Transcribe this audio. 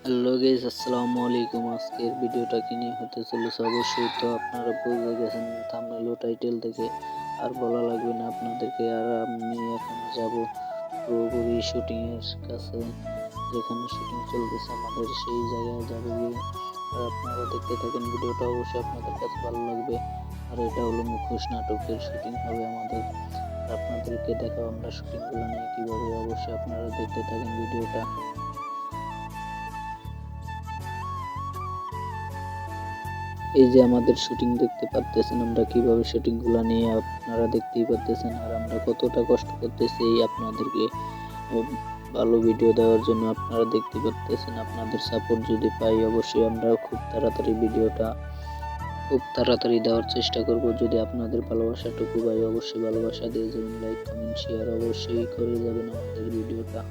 Hello guys, আসসালামু আলাইকুম। আজকের ভিডিওটা কি নিয়ে হতে চলেছে অবশ্যই তো আপনারা বুঝে গেছেন থাম্বনেল ও টাইটেল দেখে, আর বলা লাগবে না আপনাদেরকে। আর আমি এখন যাব পুরোপুরি শুটিং এর কাছে, যেখানে শুটিং চলতেছে আমাদের সেই জায়গায় যাব গিয়ে। আর আপনারা দেখতে থাকেন ভিডিওটা, অবশ্যই আপনাদের কাছে ভালো লাগবে। আর এটা হলো মুখোশ নাটকের শুটিং হবে আমাদের, আর আপনাদেরকে দেখাবো আমরা শুটিংগুলো নিয়ে কীভাবে। অবশ্যই আপনারা দেখতে থাকেন ভিডিওটা। এই যে আমাদের শুটিং দেখতে পারতেছেন, আমরা কিভাবে শুটিং গুলা নিয়ে আপনারা দেখতেই পারতেছেন। আর আমরা কতটা কষ্ট করতেছি এই আপনাদেরকে ভালো ভিডিও দেওয়ার জন্য। আপনারা দেখতে পারতেছেন, আপনাদের সাপোর্ট যদি পাই অবশ্যই আমরা খুব তাড়াতাড়ি দেওয়ার চেষ্টা করব। যদি আপনাদের ভালোবাসাটুকু পাই অবশ্যই ভালোবাসা দিয়ে যাবেন, লাইক কমেন্ট শেয়ার অবশ্যই করে যাবেন আমাদের ভিডিওটা।